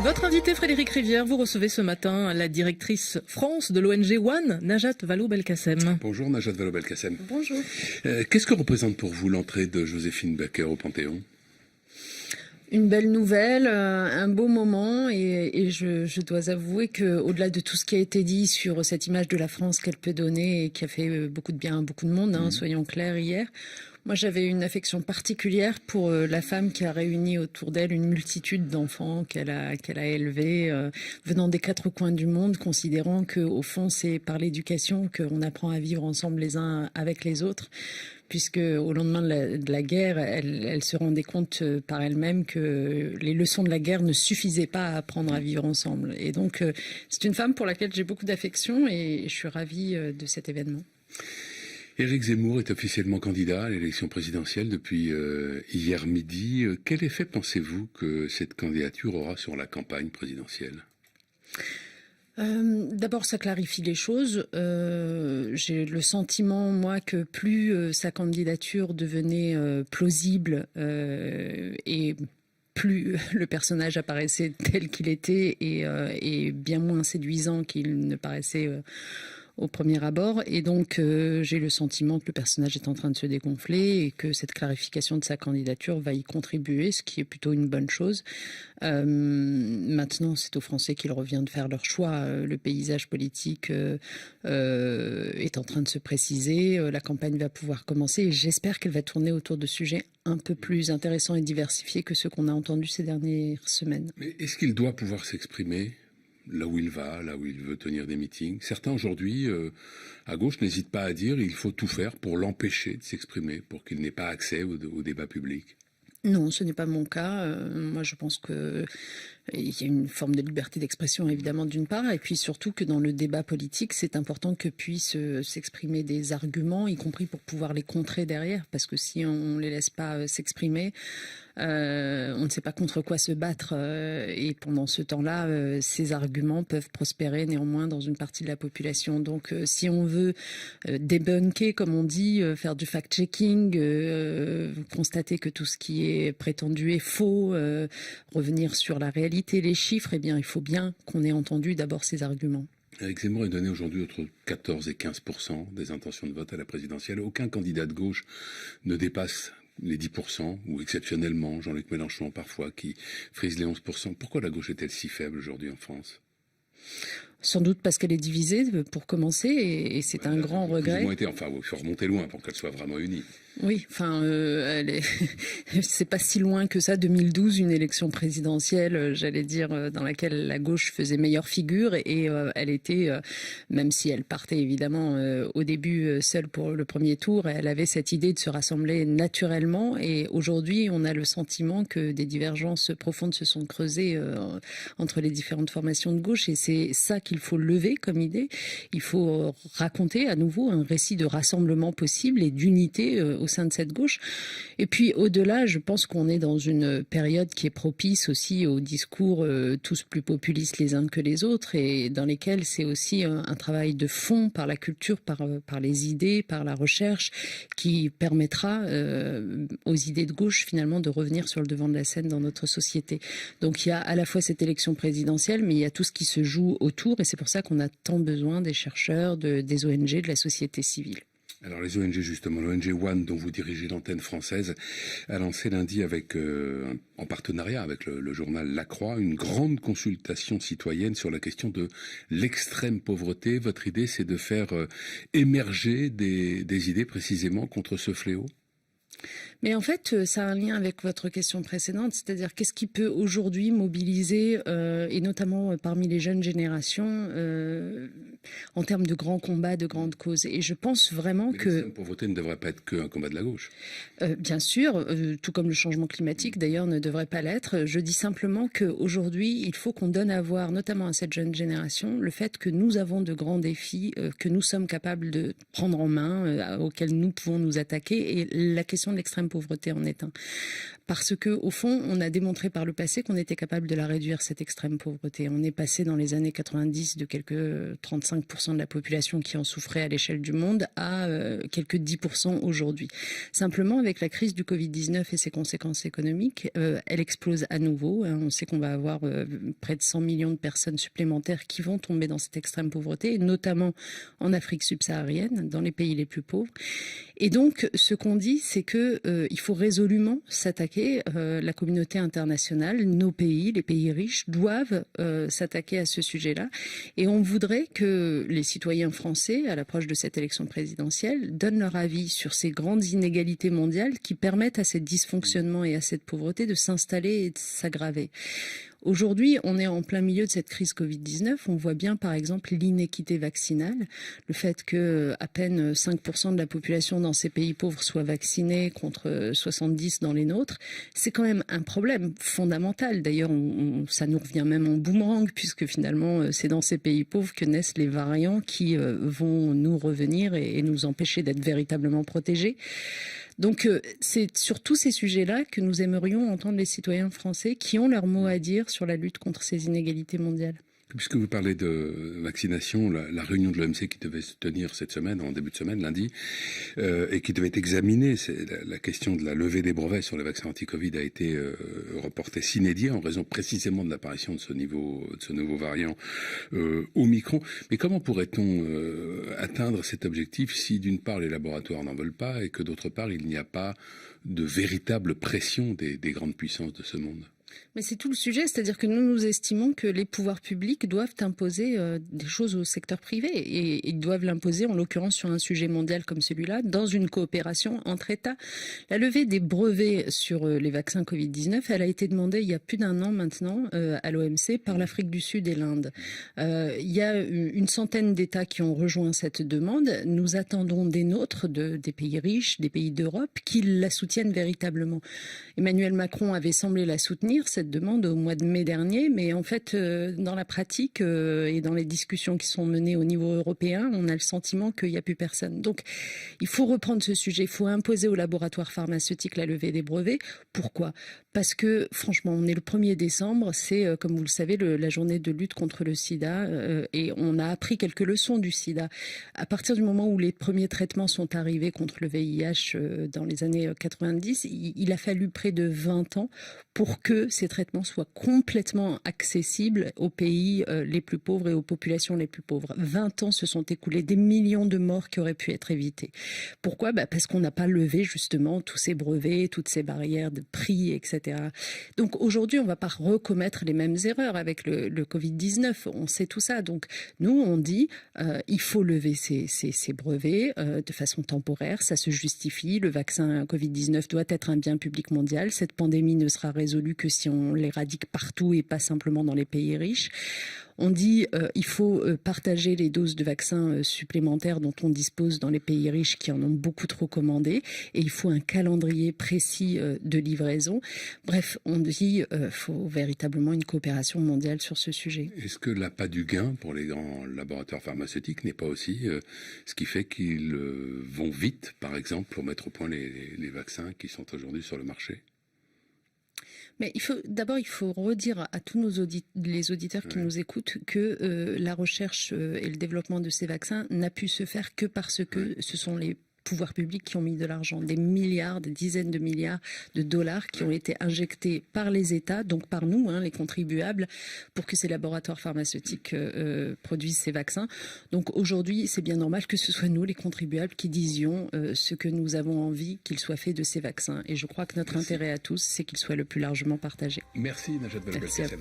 Votre invité Frédéric Rivière, vous recevez ce matin la directrice France de l'ONG One, Najat Vallaud-Belkacem. Bonjour Najat Vallaud-Belkacem. Bonjour. Qu'est-ce que représente pour vous l'entrée de Joséphine Baker au Panthéon ? Une belle nouvelle, un beau moment et je dois avouer que au-delà de tout ce qui a été dit sur cette image de la France qu'elle peut donner et qui a fait beaucoup de bien à beaucoup de monde, soyons clairs hier, moi j'avais une affection particulière pour la femme qui a réuni autour d'elle une multitude d'enfants qu'elle a élevés venant des quatre coins du monde, considérant que au fond c'est par l'éducation qu'on apprend à vivre ensemble les uns avec les autres. Puisque au lendemain de la guerre, elle se rendait compte par elle-même que les leçons de la guerre ne suffisaient pas à apprendre à vivre ensemble. Et donc, c'est une femme pour laquelle j'ai beaucoup d'affection et je suis ravie de cet événement. Éric Zemmour est officiellement candidat à l'élection présidentielle depuis hier midi. Quel effet pensez-vous que cette candidature aura sur la campagne présidentielle ? D'abord, ça clarifie les choses. J'ai le sentiment, moi, que plus sa candidature devenait plausible et plus le personnage apparaissait tel qu'il était et bien moins séduisant qu'il ne paraissait au premier abord. Et donc, j'ai le sentiment que le personnage est en train de se dégonfler et que cette clarification de sa candidature va y contribuer, ce qui est plutôt une bonne chose. Maintenant, c'est aux Français qu'il revient de faire leur choix. Le paysage politique est en train de se préciser. La campagne va pouvoir commencer et j'espère qu'elle va tourner autour de sujets un peu plus intéressants et diversifiés que ceux qu'on a entendus ces dernières semaines. Mais est-ce qu'il doit pouvoir s'exprimer là où il va, là où il veut tenir des meetings? Certains aujourd'hui, à gauche, n'hésitent pas à dire qu'il faut tout faire pour l'empêcher de s'exprimer, pour qu'il n'ait pas accès au débat public. Non, ce n'est pas mon cas. Moi, je pense qu'il y a une forme de liberté d'expression, évidemment, d'une part, et puis surtout que dans le débat politique, c'est important que puissent s'exprimer des arguments, y compris pour pouvoir les contrer derrière, parce que si on ne les laisse pas s'exprimer, on ne sait pas contre quoi se battre et pendant ce temps-là, ces arguments peuvent prospérer néanmoins dans une partie de la population. Donc si on veut débunker, comme on dit, faire du fact-checking, constater que tout ce qui est prétendu est faux, revenir sur la réalité, les chiffres, eh bien il faut bien qu'on ait entendu d'abord ces arguments. Éric Zemmour est donné aujourd'hui entre 14 et 15% des intentions de vote à la présidentielle. Aucun candidat de gauche ne dépasse les 10%, ou exceptionnellement, Jean-Luc Mélenchon parfois, qui frise les 11%. Pourquoi la gauche est-elle si faible aujourd'hui en France ? Sans doute parce qu'elle est divisée, pour commencer, et c'est un grand regret. Il faut remonter loin pour qu'elle soit vraiment unie. Oui, enfin, c'est pas si loin que ça. 2012, une élection présidentielle, j'allais dire, dans laquelle la gauche faisait meilleure figure et elle était, même si elle partait évidemment au début seule pour le premier tour, elle avait cette idée de se rassembler naturellement. Et aujourd'hui, on a le sentiment que des divergences profondes se sont creusées entre les différentes formations de gauche, et c'est ça qu'il faut lever comme idée. Il faut raconter à nouveau un récit de rassemblement possible et d'unité au sein de cette gauche. Et puis au-delà, je pense qu'on est dans une période qui est propice aussi aux discours tous plus populistes les uns que les autres et dans lesquels c'est aussi un travail de fond par la culture, par les idées, par la recherche qui permettra aux idées de gauche finalement de revenir sur le devant de la scène dans notre société. Donc il y a à la fois cette élection présidentielle, mais il y a tout ce qui se joue autour et c'est pour ça qu'on a tant besoin des chercheurs, des ONG, de la société civile. Alors les ONG justement, l'ONG One dont vous dirigez l'antenne française a lancé lundi en partenariat avec le journal La Croix une grande consultation citoyenne sur la question de l'extrême pauvreté. Votre idée c'est de faire émerger des idées précisément contre ce fléau ? Mais en fait, ça a un lien avec votre question précédente, c'est-à-dire qu'est-ce qui peut aujourd'hui mobiliser, et notamment parmi les jeunes générations, en termes de grands combats, de grandes causes. Et je pense vraiment que... L'extrême pauvreté ne devrait pas être qu'un combat de la gauche. Bien sûr, tout comme le changement climatique d'ailleurs ne devrait pas l'être. Je dis simplement qu'aujourd'hui, il faut qu'on donne à voir, notamment à cette jeune génération, le fait que nous avons de grands défis, que nous sommes capables de prendre en main, auxquels nous pouvons nous attaquer. Et la question question de l'extrême pauvreté en est un. Parce que, au fond, on a démontré par le passé qu'on était capable de la réduire, cette extrême pauvreté. On est passé dans les années 90 de quelques 35% de la population qui en souffrait à l'échelle du monde à quelques 10% aujourd'hui. Simplement, avec la crise du Covid-19 et ses conséquences économiques, elle explose à nouveau. On sait qu'on va avoir près de 100 millions de personnes supplémentaires qui vont tomber dans cette extrême pauvreté, et notamment en Afrique subsaharienne, dans les pays les plus pauvres. Et donc, ce qu'on dit, c'est que il faut résolument s'attaquer. La communauté internationale, nos pays, les pays riches, doivent s'attaquer à ce sujet-là. Et on voudrait que les citoyens français, à l'approche de cette élection présidentielle, donnent leur avis sur ces grandes inégalités mondiales qui permettent à ces dysfonctionnements et à cette pauvreté de s'installer et de s'aggraver. Aujourd'hui, on est en plein milieu de cette crise Covid-19. On voit bien, par exemple, l'inéquité vaccinale, le fait que à peine 5% de la population dans ces pays pauvres soit vaccinée contre 70 dans les nôtres. C'est quand même un problème fondamental. D'ailleurs, ça nous revient même en boomerang, puisque finalement, c'est dans ces pays pauvres que naissent les variants qui vont nous revenir et nous empêcher d'être véritablement protégés. Donc, c'est sur tous ces sujets-là que nous aimerions entendre les citoyens français qui ont leur mot à dire sur la lutte contre ces inégalités mondiales. Puisque vous parlez de vaccination, la réunion de l'OMC qui devait se tenir cette semaine, en début de semaine, lundi, et qui devait examiner la question de la levée des brevets sur les vaccins anti-Covid a été reportée sine die en raison précisément de l'apparition de ce nouveau variant Omicron. Mais comment pourrait-on atteindre cet objectif si d'une part les laboratoires n'en veulent pas et que d'autre part il n'y a pas de véritable pression des grandes puissances de ce monde ? Mais c'est tout le sujet, c'est-à-dire que nous estimons que les pouvoirs publics doivent imposer des choses au secteur privé et ils doivent l'imposer en l'occurrence sur un sujet mondial comme celui-là, dans une coopération entre États. La levée des brevets sur les vaccins Covid-19, elle a été demandée il y a plus d'un an maintenant à l'OMC par l'Afrique du Sud et l'Inde. Il y a une centaine d'États qui ont rejoint cette demande. Nous attendons des nôtres, des pays riches, des pays d'Europe, qui la soutiennent véritablement. Emmanuel Macron avait semblé la soutenir, cette demande, au mois de mai dernier, mais en fait, dans la pratique et dans les discussions qui sont menées au niveau européen, on a le sentiment qu'il n'y a plus personne. Donc, il faut reprendre ce sujet, il faut imposer aux laboratoires pharmaceutiques la levée des brevets. Pourquoi ? Parce que, franchement, on est le 1er décembre, c'est, comme vous le savez, la journée de lutte contre le sida, et on a appris quelques leçons du sida. À partir du moment où les premiers traitements sont arrivés contre le VIH dans les années 90, il a fallu près de 20 ans pour que ces traitements soient complètement accessibles aux pays les plus pauvres et aux populations les plus pauvres. 20 ans se sont écoulés, des millions de morts qui auraient pu être évitées. Pourquoi ? Parce qu'on n'a pas levé justement tous ces brevets, toutes ces barrières de prix, etc. Donc aujourd'hui, on ne va pas recommettre les mêmes erreurs avec le Covid-19. On sait tout ça. Donc nous, on dit il faut lever ces brevets de façon temporaire. Ça se justifie. Le vaccin Covid-19 doit être un bien public mondial. Cette pandémie ne sera résolue que si on l'éradique partout et pas simplement dans les pays riches. On dit il faut partager les doses de vaccins supplémentaires dont on dispose dans les pays riches qui en ont beaucoup trop commandé, et il faut un calendrier précis de livraison. Bref, on dit faut véritablement une coopération mondiale sur ce sujet. Est-ce que l'appât du gain pour les grands laboratoires pharmaceutiques n'est pas aussi ce qui fait qu'ils vont vite, par exemple, pour mettre au point les vaccins qui sont aujourd'hui sur le marché ? Mais il faut redire à tous les auditeurs qui nous écoutent que la recherche et le développement de ces vaccins n'a pu se faire que parce que ce sont les pouvoirs publics qui ont mis de l'argent, des milliards, des dizaines de milliards de dollars qui ont été injectés par les États, donc par nous, les contribuables, pour que ces laboratoires pharmaceutiques produisent ces vaccins. Donc aujourd'hui, c'est bien normal que ce soit nous, les contribuables, qui disions ce que nous avons envie qu'il soit fait de ces vaccins. Et je crois que notre intérêt à tous, c'est qu'il soit le plus largement partagé. Merci Najat Vallaud-Belkacem.